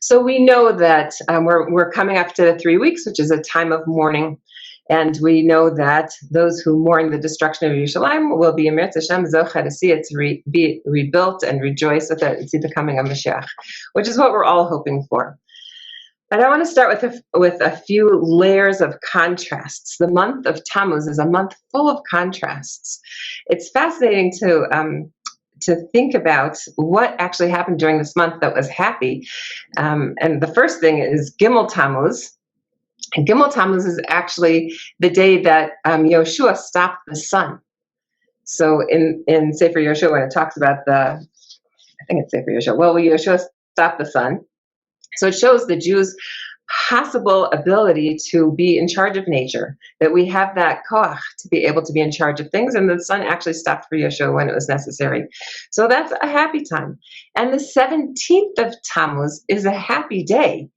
So we know that we're coming up to the 3 weeks, which is a time of mourning. And we know that those who mourn the destruction of Yerushalayim will be Emir Hashem Zocha to see it be rebuilt and rejoice with it and see the coming of Mashiach, which is what we're all hoping for. And I want to start with a few layers of contrasts. The month of Tammuz is a month full of contrasts. It's fascinating to think about what actually happened during this month that was happy. And the first thing is Gimel Tammuz. And Gimel Tammuz is actually the day that Yoshua stopped the sun. So in Sefer Yoshua, when it talks about I think it's Sefer Yoshua, Yoshua stopped the sun. So it shows the Jews' possible ability to be in charge of nature, that we have that koach to be able to be in charge of things, and the sun actually stopped for Yoshua when it was necessary. So that's a happy time. And the 17th of Tammuz is a happy day,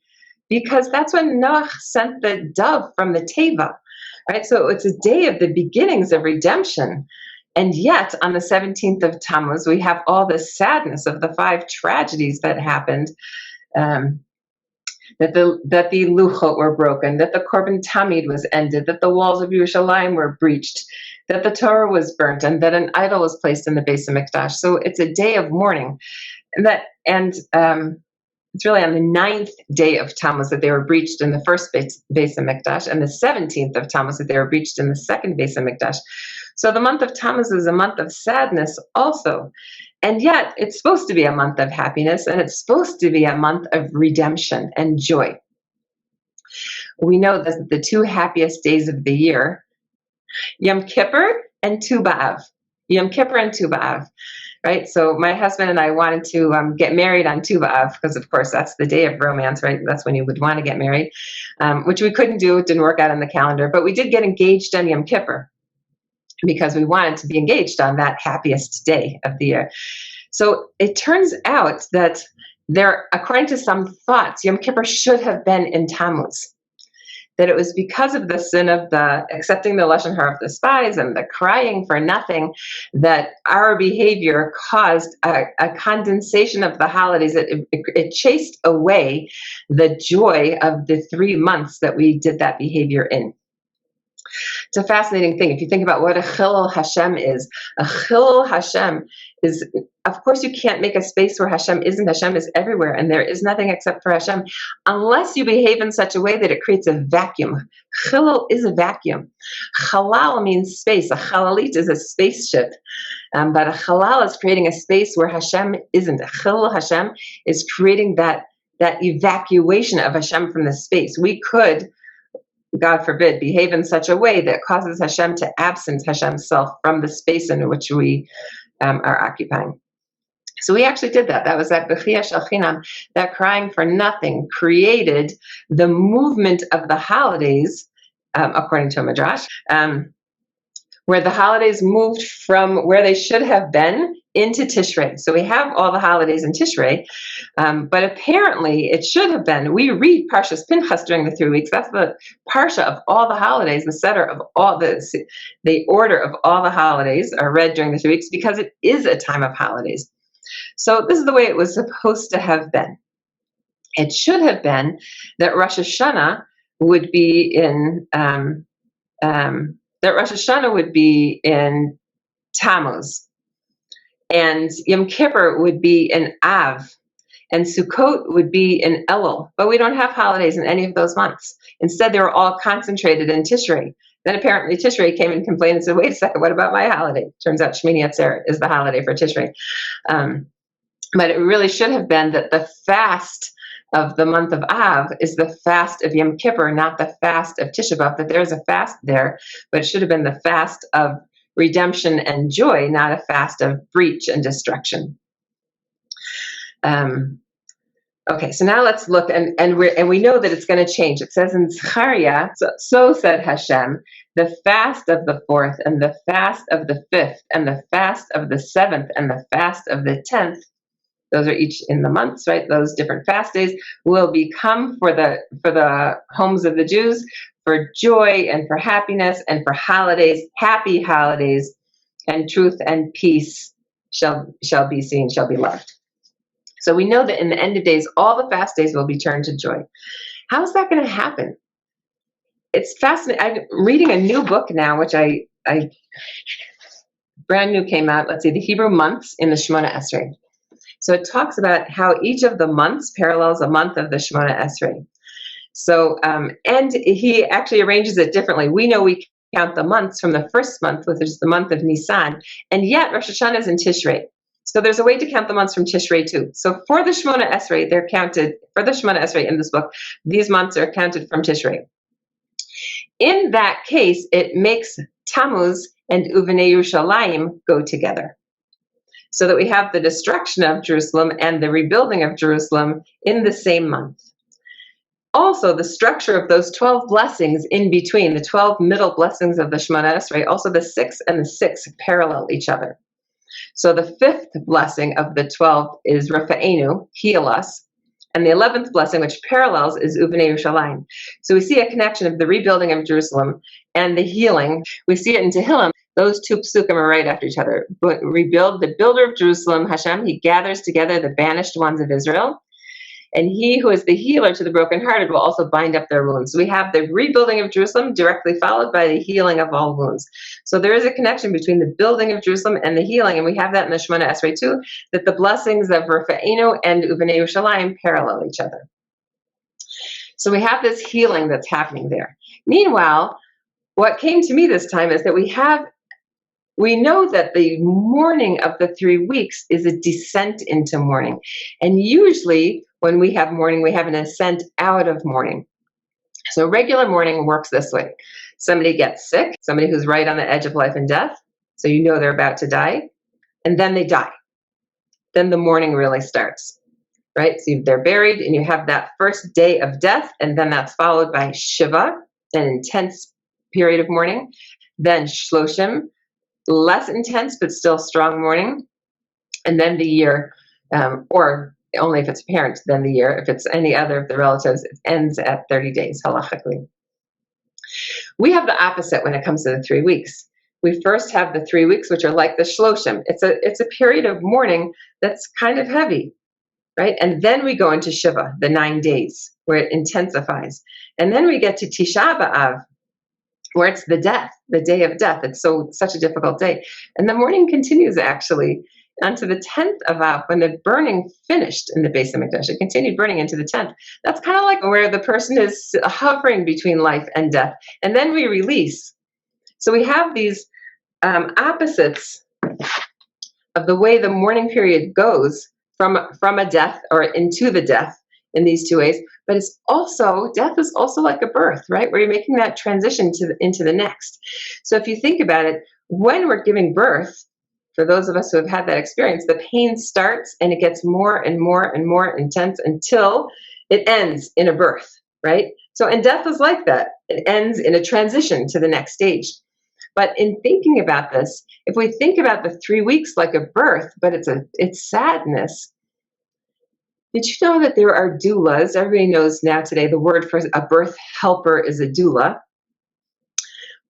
because that's when Noach sent the dove from the Teva, right? So it's a day of the beginnings of redemption. And yet, on the 17th of Tammuz, we have all the sadness of the 5 tragedies that happened, that the luchot were broken, that the Korban Tamid was ended, that the walls of Yerushalayim were breached, that the Torah was burnt, and that an idol was placed in the Beis HaMikdash. So it's a day of mourning. And it's really on the 9th day of Tammuz that they were breached in the first Beis HaMikdash, and the 17th of Tammuz that they were breached in the second Beis HaMikdash. So the month of Tammuz is a month of sadness also. And yet it's supposed to be a month of happiness, and it's supposed to be a month of redemption and joy. We know that the 2 happiest days of the year, Yom Kippur and Tu B'Av. Yom Kippur and Tu B'Av. Right? So my husband and I wanted to get married on Tu B'Av, because of course that's the day of romance, right? That's when you would want to get married, which we couldn't do. It didn't work out on the calendar, but we did get engaged on Yom Kippur, because we wanted to be engaged on that happiest day of the year. So it turns out that according to some thoughts, Yom Kippur should have been in Tammuz. That it was because of the sin of the accepting the Lashon Hara of the spies and the crying for nothing, that our behavior caused a condensation of the holidays. It chased away the joy of the 3 months that we did that behavior in. It's a fascinating thing. If you think about what a Chilul Hashem is, a Chilul Hashem is, of course, you can't make a space where Hashem isn't. Hashem is everywhere, and there is nothing except for Hashem, unless you behave in such a way that it creates a vacuum. Chilul is a vacuum. Halal means space. A halalit is a spaceship, but a halal is creating a space where Hashem isn't. A Chilul Hashem is creating that evacuation of Hashem from the space. We could, God forbid, behave in such a way that causes Hashem to absence Hashem's self from the space in which we are occupying. So we actually did that. That was that Bechia Shel Chinam, that crying for nothing created the movement of the holidays, according to a Midrash, where the holidays moved from where they should have been into Tishrei. So we have all the holidays in Tishrei, but apparently it should have been. We read Parshas Pinchas during the 3 weeks. That's the parsha of all the holidays, the setter of all the order of all the holidays are read during the 3 weeks, because it is a time of holidays. So this is the way it was supposed to have been. It should have been that Rosh Hashanah would be in Tammuz, and Yom Kippur would be in Av, and Sukkot would be in Elul. But we don't have holidays in any of those months. Instead, they were all concentrated in Tishrei. Then apparently Tishrei came and complained and said, wait a second, what about my holiday? Turns out Shmini Atzeret is the holiday for Tishrei. But it really should have been that the fast of the month of Av is the fast of Yom Kippur, not the fast of Tisha B'Av. That there's a fast there, but it should have been the fast of redemption and joy, not a fast of breach and destruction. Okay, so now let's look, and we know that it's going to change. It says in Zechariah, so said Hashem, the fast of the 4th, and the fast of the 5th, and the fast of the 7th, and the fast of the 10th. Those are each in the months, right? Those different fast days will become for the homes of the Jews for joy and for happiness and for holidays, happy holidays, and truth and peace shall be seen, shall be loved. So we know that in the end of days, all the fast days will be turned to joy. How is that going to happen? It's fascinating. I'm reading a new book now, which I brand new came out. Let's see, the Hebrew months in the Shemona Esrei. So it talks about how each of the months parallels a month of the Shemona Esrei. So, and he actually arranges it differently. We know we count the months from the first month, which is the month of Nisan, and yet Rosh Hashanah is in Tishrei. So there's a way to count the months from Tishrei too. So for the Shemona Esrei, they're counted, for the Shemona Esrei in this book, these months are counted from Tishrei. In that case, it makes Tammuz and Uvenei Yerushalayim go together, so that we have the destruction of Jerusalem and the rebuilding of Jerusalem in the same month. Also, the structure of those 12 blessings in between, the 12 middle blessings of the Shemona Esrei, also the 6 and the 6 parallel each other. So the 5th blessing of the 12 is Rafa'enu, heal us, and the 11th blessing, which parallels, is Uvenei Yerushalayim. So we see a connection of the rebuilding of Jerusalem and the healing. We see it in Tehillim. Those two psukim are right after each other. But rebuild, the builder of Jerusalem, Hashem, he gathers together the banished ones of Israel. And he who is the healer to the brokenhearted will also bind up their wounds. So we have the rebuilding of Jerusalem directly followed by the healing of all wounds. So there is a connection between the building of Jerusalem and the healing. And we have that in the Shemona Esrei too, that the blessings of Rafa'enu and Uvenei Yerushalayim parallel each other. So we have this healing that's happening there. Meanwhile, what came to me this time is that we know that the mourning of the 3 weeks is a descent into mourning. And usually when we have mourning, we have an ascent out of mourning. So regular mourning works this way. Somebody gets sick, somebody who's right on the edge of life and death, so you know they're about to die, and then they die. Then the mourning really starts, right? So they're buried, and you have that first day of death, and then that's followed by Shiva, an intense period of mourning, then Shloshim, less intense but still strong mourning, and then the year, or only if it's a parent, then the year. If it's any other of the relatives, it ends at 30 days, halachically. We have the opposite when it comes to the 3 weeks. We first have the 3 weeks, which are like the Shloshim. It's a period of mourning that's kind of heavy, right? And then we go into Shiva, the 9 days, where it intensifies. And then we get to Tisha B'Av, where it's the death, the day of death. It's such a difficult day. And the mourning continues actually onto the 10th of Av, when the burning finished in the Beis HaMikdash. It continued burning into the 10th. That's kind of like where the person is hovering between life and death. And then we release. So we have these opposites of the way the mourning period goes from a death or into the death in these 2 ways. But it's also, death is also like a birth, right? Where you're making that transition into the next. So if you think about it, when we're giving birth, for those of us who have had that experience, the pain starts and it gets more and more and more intense until it ends in a birth, right? So, and death is like that. It ends in a transition to the next stage. But in thinking about this, if we think about the 3 weeks like a birth, but it's sadness. Did you know that there are doulas? Everybody knows now today the word for a birth helper is a doula.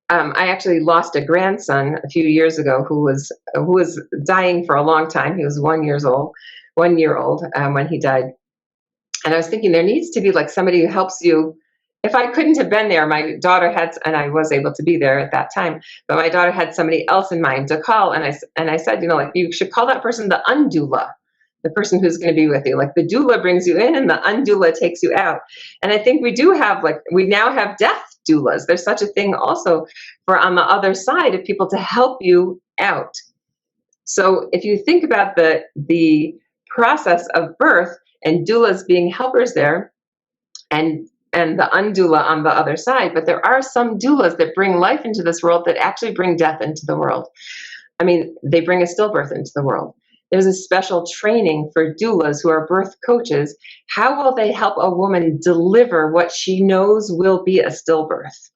I actually lost a grandson a few years ago who was dying for a long time. He was 1 year old when he died. And I was thinking there needs to be like somebody who helps you. If I couldn't have been there, my daughter had, and I was able to be there at that time, but my daughter had somebody else in mind to call. And I said, like, you should call that person the undoula, the person who's going to be with you. Like the doula brings you in and the undoula takes you out. And I think we now have death doulas. There's such a thing also for on the other side of people to help you out. So if you think about the process of birth and doulas being helpers there and the undoula on the other side, but there are some doulas that bring life into this world that actually bring death into the world. I mean, they bring a stillbirth into the world. There's a special training for doulas who are birth coaches. How will they help a woman deliver what she knows will be a stillbirth?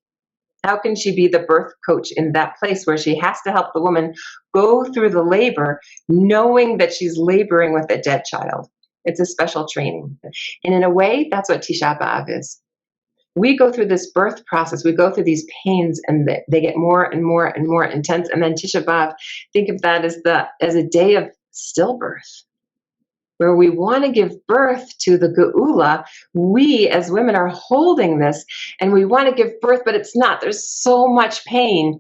How can she be the birth coach in that place where she has to help the woman go through the labor knowing that she's laboring with a dead child? It's a special training. And in a way, that's what Tisha B'Av is. We go through this birth process. We go through these pains and they get more and more and more intense. And then Tisha B'Av, think of that as a day of stillbirth. where we want to give birth to the Geula. We as women are holding this and we want to give birth, but it's not. There's so much pain.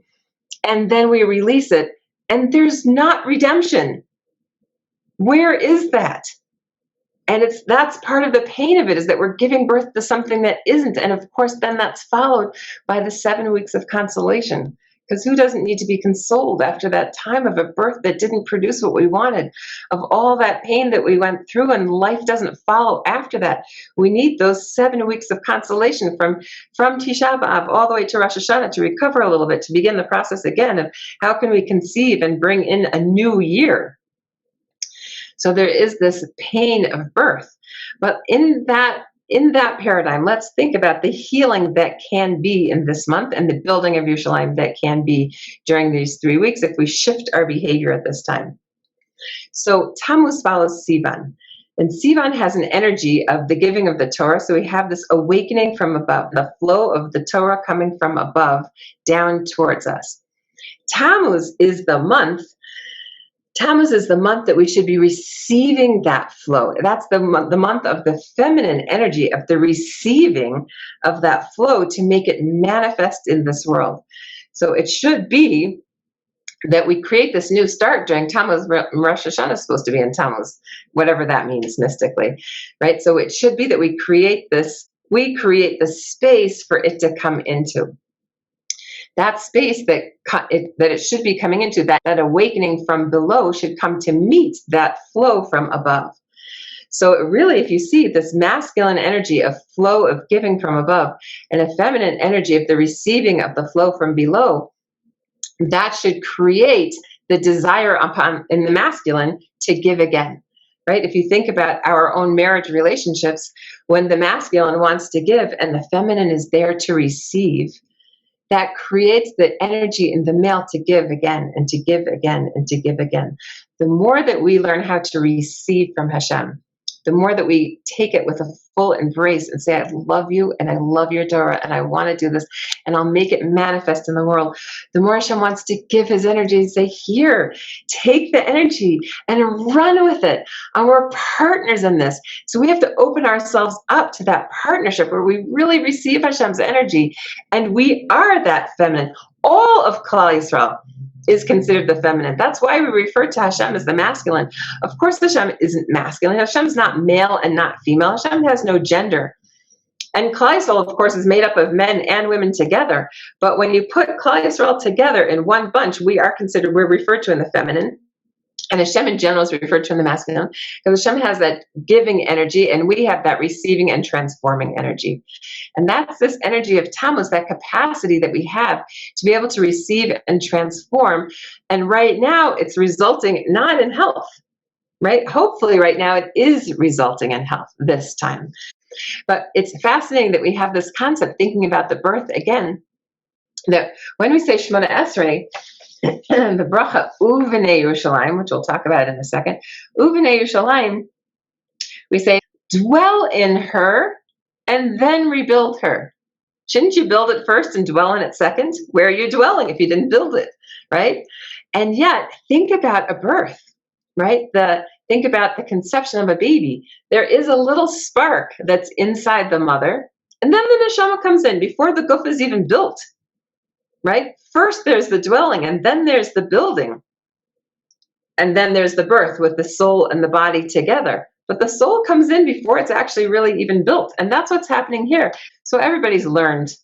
And then we release it and there's not redemption. Where is that? And that's part of the pain of it, is that we're giving birth to something that isn't. And of course, then that's followed by the 7 weeks of consolation. Because who doesn't need to be consoled after that time of a birth that didn't produce what we wanted, of all that pain that we went through, and life doesn't follow after that? We need those 7 weeks of consolation from Tisha B'Av all the way to Rosh Hashanah to recover a little bit, to begin the process again of how can we conceive and bring in a new year. So there is this pain of birth. But in that paradigm, let's think about the healing that can be in this month and the building of Yerushalayim that can be during these 3 weeks if we shift our behavior at this time. So Tammuz follows Sivan. And Sivan has an energy of the giving of the Torah. So we have this awakening from above, the flow of the Torah coming from above down towards us. Tammuz is the month that we should be receiving that flow. That's the month of the feminine energy, of the receiving of that flow to make it manifest in this world. So it should be that we create this new start during Tammuz. Rosh Hashanah is supposed to be in Tammuz, whatever that means mystically, right? So it should be that we create the space for it to come into. That space that it should be coming into, that awakening from below should come to meet that flow from above. So really, if you see this masculine energy of flow of giving from above and a feminine energy of the receiving of the flow from below, that should create the desire in the masculine to give again. Right? If you think about our own marriage relationships, when the masculine wants to give and the feminine is there to receive, that creates the energy in the male to give again and to give again and to give again. The more that we learn how to receive from Hashem, the more that we take it with a full embrace and say, I love you and I love your Torah and I want to do this and I'll make it manifest in the world. The more Hashem wants to give his energy and say, here, take the energy and run with it. And we're partners in this. So we have to open ourselves up to that partnership where we really receive Hashem's energy. And we are that feminine. All of Klal Yisrael is considered the feminine. That's why we refer to Hashem as the masculine. Of course, Hashem isn't masculine. Hashem's not male and not female. Hashem has no gender. And Klal Yisrael, of course, is made up of men and women together. But when you put Klal Yisrael together in one bunch, we're referred to in the feminine. And Hashem in general is referred to in the masculine, because Hashem has that giving energy and we have that receiving and transforming energy. And that's this energy of Tammuz, that capacity that we have to be able to receive and transform. And right now it's resulting not in health, right? Hopefully right now it is resulting in health this time. But it's fascinating that we have this concept, thinking about the birth again, that when we say Shemona Esrei, the bracha Uvenei Yerushalayim, which we'll talk about in a second, Uvenei Yerushalayim, we say, dwell in her and then rebuild her. Shouldn't you build it first and dwell in it second? Where are you dwelling if you didn't build it, right? And yet, think about a birth, right? Think about the conception of a baby. There is a little spark that's inside the mother, and then the neshama comes in before the guf is even built. Right? First there's the dwelling, and then there's the building. And then there's the birth with the soul and the body together. But the soul comes in before it's actually really even built. And that's what's happening here. So everybody's learned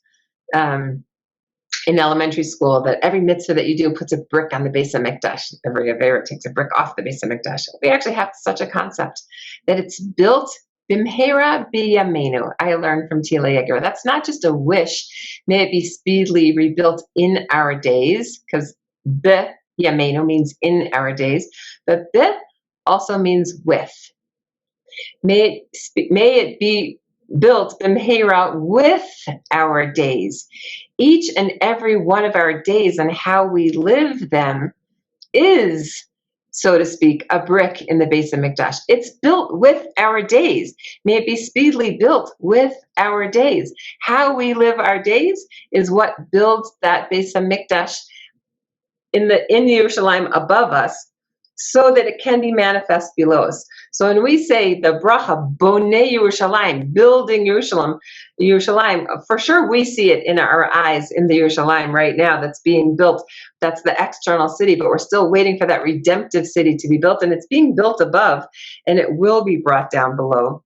in elementary school that every mitzvah that you do puts a brick on the Beis HaMikdash. Every Avera takes a brick off the Beis HaMikdash. We actually have such a concept that it's built Bimhera biyamenu. I learned from Tila Yeger. That's not just a wish. May it be speedily rebuilt in our days, because biyamenu means in our days, but bi also means with. May it be built bimhera with our days. Each and every one of our days and how we live them is, so to speak, a brick in the Beis HaMikdash. It's built with our days. May it be speedily built with our days. How we live our days is what builds that Beis HaMikdash in Yerushalayim above us, so that it can be manifest below us. So when we say the bracha, Bonei Yerushalayim, building Yerushalayim, for sure we see it in our eyes in the Yerushalayim right now that's being built. That's the external city, but we're still waiting for that redemptive city to be built, and it's being built above, and it will be brought down below.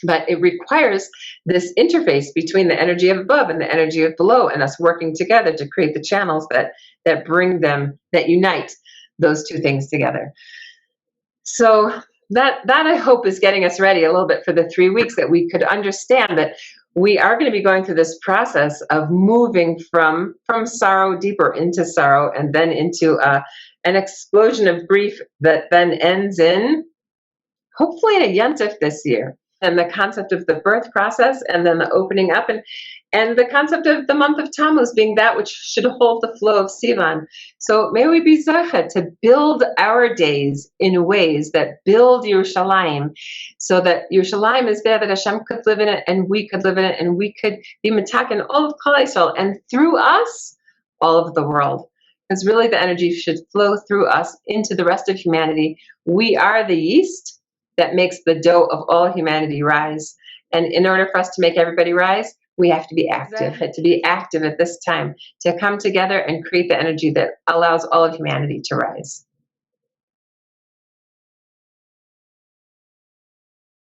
But it requires this interface between the energy of above and the energy of below, and us working together to create the channels that bring them, that unite those two things together. So that I hope is getting us ready a little bit for the 3 weeks, that we could understand that we are going to be going through this process of moving from sorrow deeper into sorrow, and then into an explosion of grief that then ends in, hopefully, in a yontif this year. And the concept of the birth process, and then the opening up, and the concept of the month of Tammuz being that which should hold the flow of Sivan. So may we be zecha to build our days in ways that build Yerushalayim, so that Yerushalayim is there, that Hashem could live in it, and we could live in it, and we could be metaken all of Klal Yisrael, and through us, all of the world. Because really the energy should flow through us into the rest of humanity. We are the yeast that makes the dough of all humanity rise. And in order for us to make everybody rise, we have to be active. To be active at this time, to come together and create the energy that allows all of humanity to rise.